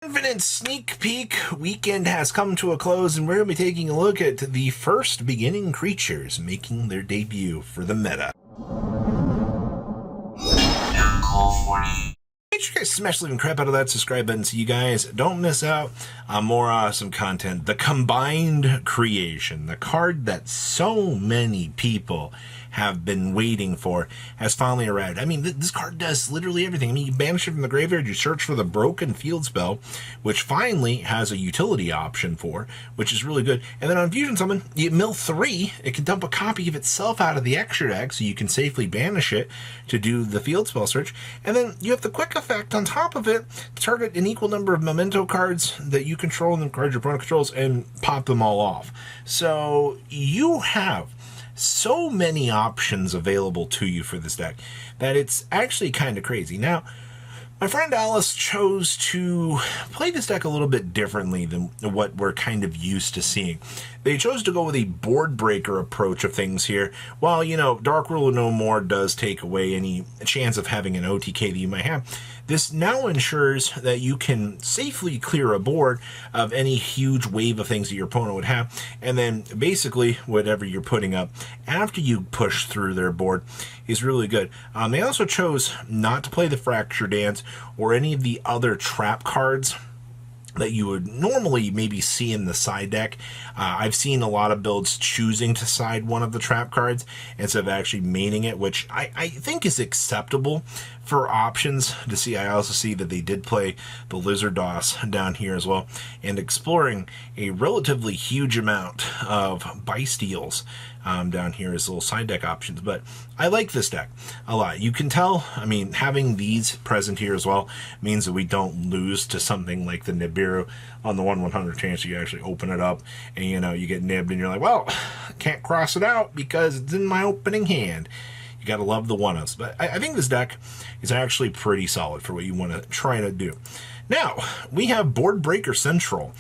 Infinite sneak peek weekend has come to a close, and we're going to be taking a look at the first beginning creatures making their debut for the meta. Make sure you guys smash the living crap out of that subscribe button so you guys don't miss out on more awesome content. The Combined Creation, the card that so many people have been waiting for, has finally arrived. I mean, this card does literally everything. I mean, you banish it from the graveyard, you search for the Broken Field spell, which finally has a utility option for, which is really good. And then on Fusion Summon, you mill 3, it can dump a copy of itself out of the extra deck, so you can safely banish it to do the field spell search. And then you have the quick effect on top of it to target an equal number of Memento cards that you control and the cards your opponent controls and pop them all off. So you have so many options available to you for this deck that it's actually kind of crazy. Now, my friend Alice chose to play this deck a little bit differently than what we're kind of used to seeing. They chose to go with a board breaker approach of things here. While, you know, Dark Rule No More does take away any chance of having an OTK that you might have, this now ensures that you can safely clear a board of any huge wave of things that your opponent would have, and then basically whatever you're putting up after you push through their board is really good. They also chose not to play the Fracture Dance or any of the other trap cards that you would normally maybe see in the side deck. I've seen a lot of builds choosing to side one of the trap cards instead of actually maining it, which I think is acceptable for options to see. I also see that they did play the Lizard Doss down here as well, and exploring a relatively huge amount of Bystials down here as little side deck options. But I like this deck a lot. You can tell, I mean, having these present here as well means that we don't lose to something like the Nibiru on the 1/100 chance you actually open it up and, you know, you get nibbed and you're like, well, can't cross it out because it's in my opening hand. You got to love the one-ups. But I think this deck is actually pretty solid for what you want to try to do. Now, we have Board Breaker Central,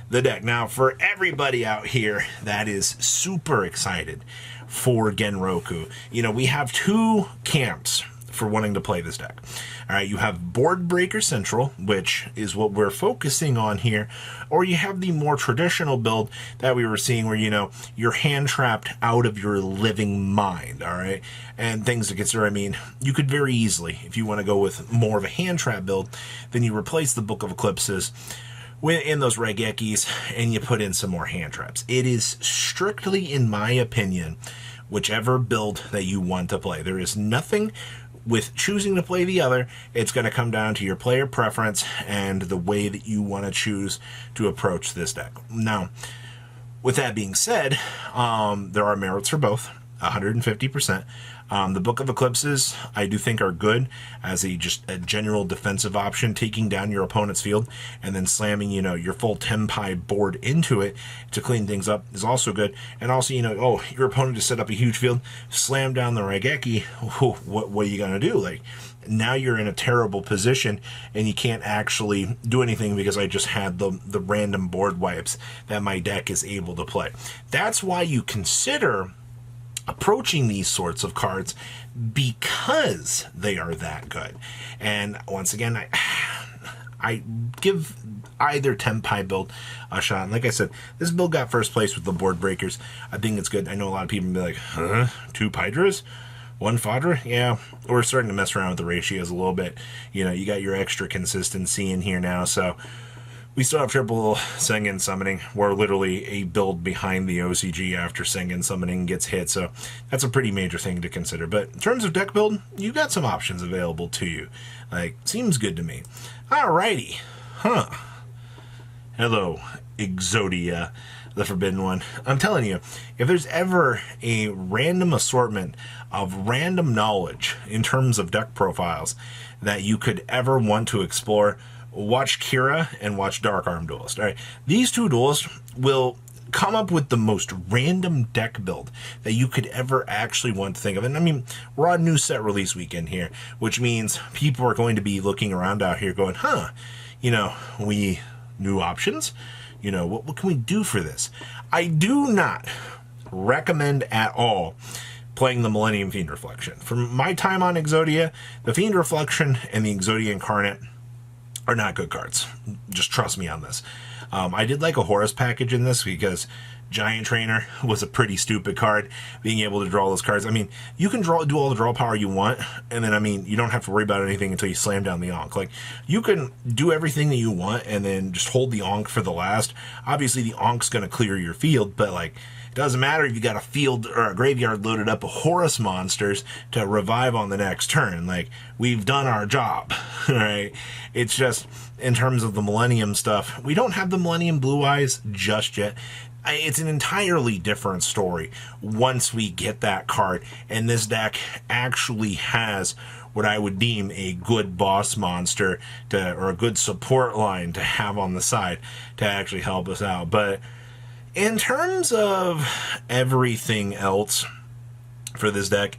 the deck. Now, for everybody out here that is super excited for Genroku, you know, we have two camps for wanting to play this deck. All right, you have Board Breaker Central, which is what we're focusing on here, or you have the more traditional build that we were seeing where, you know, you're hand trapped out of your living mind, all right? And things to consider, I mean, you could very easily, if you want to go with more of a hand trap build, then you replace the Book of Eclipses in those Regekis and you put in some more hand traps. It is strictly, in my opinion, whichever build that you want to play. There is nothing with choosing to play the other. It's going to come down to your player preference and the way that you want to choose to approach this deck. Now, with that being said, there are merits for both, 150%. The Book of Eclipses, I do think, are good as just a general defensive option, taking down your opponent's field and then slamming, you know, your full Tempai board into it to clean things up is also good. And also, you know, oh, your opponent just set up a huge field, slam down the Raigeki, what are you going to do? Like, now you're in a terrible position and you can't actually do anything because I just had the random board wipes that my deck is able to play. That's why you consider approaching these sorts of cards, because they are that good. And once again, I give either Tempai build a shot. And like I said, this build got first place with the Board Breakers. I think it's good. I know a lot of people be like, huh? 2 Pydras? 1 Fodra? Yeah, we're starting to mess around with the ratios a little bit. You know, you got your extra consistency in here now, so we still have triple Sengen Summoning. We're literally a build behind the OCG after Sengen Summoning gets hit, so that's a pretty major thing to consider. But in terms of deck build, you got some options available to you. Like, seems good to me. Alrighty. Huh. Hello, Exodia, the Forbidden One. I'm telling you, if there's ever a random assortment of random knowledge in terms of deck profiles that you could ever want to explore, watch Kira and watch Dark Arm Duelist. All right, these two duelists will come up with the most random deck build that you could ever actually want to think of. And I mean, we're on new set release weekend here, which means people are going to be looking around out here going, huh, you know, new options? You know, what can we do for this? I do not recommend at all playing the Millennium Fiend Reflection. From my time on Exodia, the Fiend Reflection and the Exodia Incarnate are not good cards. Just trust me on this. I did like a Horus package in this because Giant Trainer was a pretty stupid card. Being able to draw those cards. I mean, you can do all the draw power you want, and then, I mean, you don't have to worry about anything until you slam down the Ankh. Like, you can do everything that you want and then just hold the Ankh for the last. Obviously, the Ankh's going to clear your field, but, like, it doesn't matter if you got a field or a graveyard loaded up with Horus monsters to revive on the next turn. Like, we've done our job, right? It's just, in terms of the Millennium stuff, we don't have the Millennium Blue Eyes just yet. It's an entirely different story once we get that card, and this deck actually has what I would deem a good boss monster or a good support line to have on the side to actually help us out. But in terms of everything else for this deck,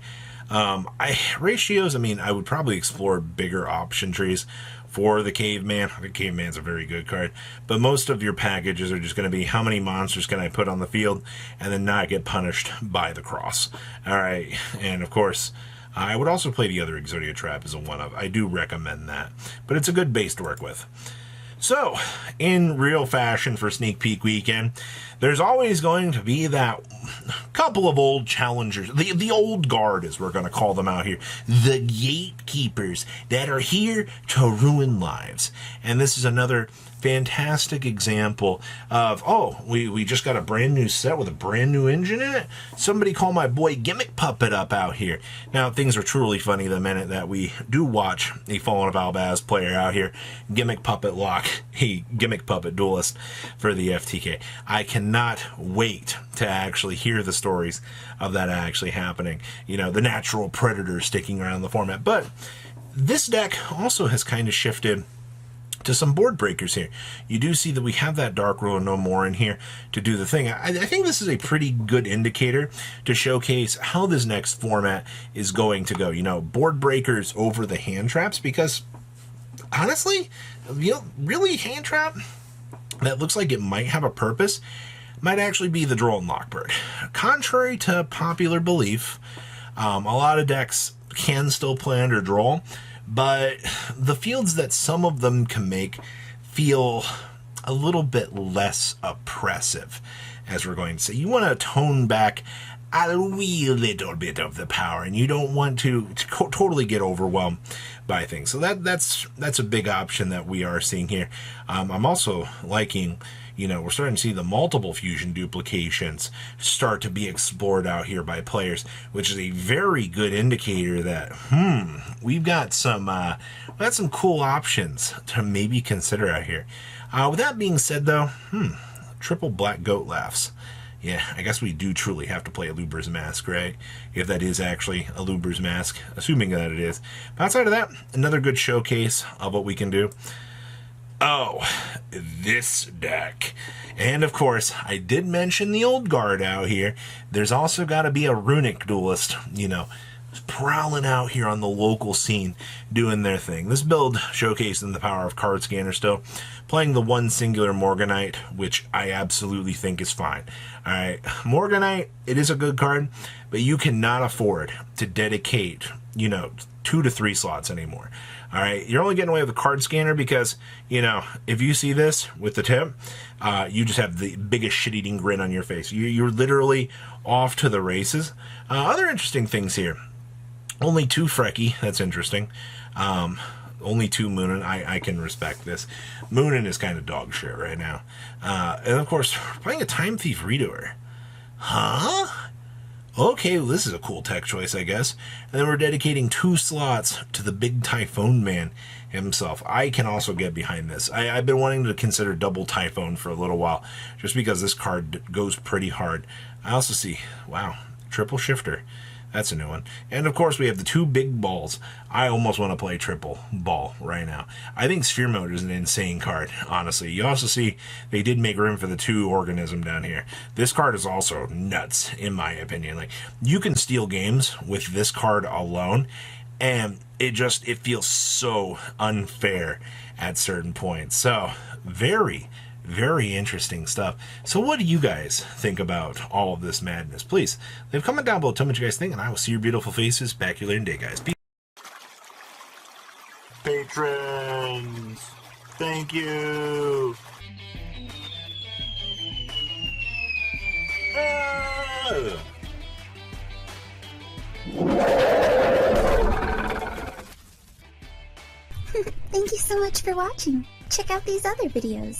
ratios, I mean, I would probably explore bigger option trees for the Caveman. The Caveman's a very good card, but most of your packages are just going to be how many monsters can I put on the field and then not get punished by the cross. All right, and of course, I would also play the other Exodia Trap as a one-of. I do recommend that, but it's a good base to work with. So, in real fashion for Sneak Peek Weekend, there's always going to be that couple of old challengers, the old guard, as we're going to call them out here, the gatekeepers that are here to ruin lives. And this is another fantastic example of, oh, we just got a brand new set with a brand new engine in it. Somebody call my boy Gimmick Puppet up out here. Now, things are truly funny the minute that we do watch a Fallen of Albaz player out here, Gimmick Puppet lock a Gimmick Puppet duelist for the FTK. I cannot wait to actually hear the stories of that actually happening. You know, the natural predator sticking around the format. But this deck also has kind of shifted to some board breakers here. You do see that we have that Dark Rule No More in here to do the thing. I think this is a pretty good indicator to showcase how this next format is going to go. You know, board breakers over the hand traps, because honestly, you know, really hand trap that looks like it might have a purpose might actually be the Droll and Lockbird. Contrary to popular belief, a lot of decks can still play under Droll, but the fields that some of them can make feel a little bit less oppressive, as we're going to say. You want to tone back a wee little bit of the power, and you don't want to totally get overwhelmed by things. So that's a big option that we are seeing here. I'm also liking, you know, we're starting to see the multiple fusion duplications start to be explored out here by players, which is a very good indicator that, we've got some cool options to maybe consider out here. With that being said, though, triple black goat laughs. Yeah, I guess we do truly have to play a Luber's Mask, right? If that is actually a Luber's Mask, assuming that it is. But outside of that, another good showcase of what we can do. Oh, this deck. And of course, I did mention the old guard out here. There's also got to be a Runic duelist, you know, prowling out here on the local scene, doing their thing. This build showcasing the power of Card Scanner still, playing the one singular Morganite, which I absolutely think is fine. Alright, Morganite, it is a good card, but you cannot afford to dedicate, you know, 2 to 3 slots anymore. Alright, you're only getting away with the Card Scanner because, you know, if you see this with the tip, you just have the biggest shit-eating grin on your face. You're literally off to the races. Other interesting things here. Only 2 Frecky, that's interesting. Only 2 Moonin, I can respect this. Moonin is kind of dog shit right now. And of course, playing a Time Thief Redoer. Huh? Okay, well, this is a cool tech choice, I guess. And then we're dedicating 2 slots to the big Typhoon Man himself. I can also get behind this. I've been wanting to consider double Typhoon for a little while, just because this card goes pretty hard. I also see, wow, triple Shifter. That's a new one. And of course, we have the 2 big balls. I almost want to play triple ball right now. I think Sphere Mode is an insane card, honestly. You also see they did make room for the 2 organism down here. This card is also nuts, in my opinion. Like, you can steal games with this card alone, and it feels so unfair at certain points. So, very interesting stuff. So what do you guys think about all of this madness? Please leave a comment down below. Tell me what you guys think, and I will see your beautiful faces back here later today, guys. Peace. Patrons. Thank you. Thank you so much for watching. Check out these other videos.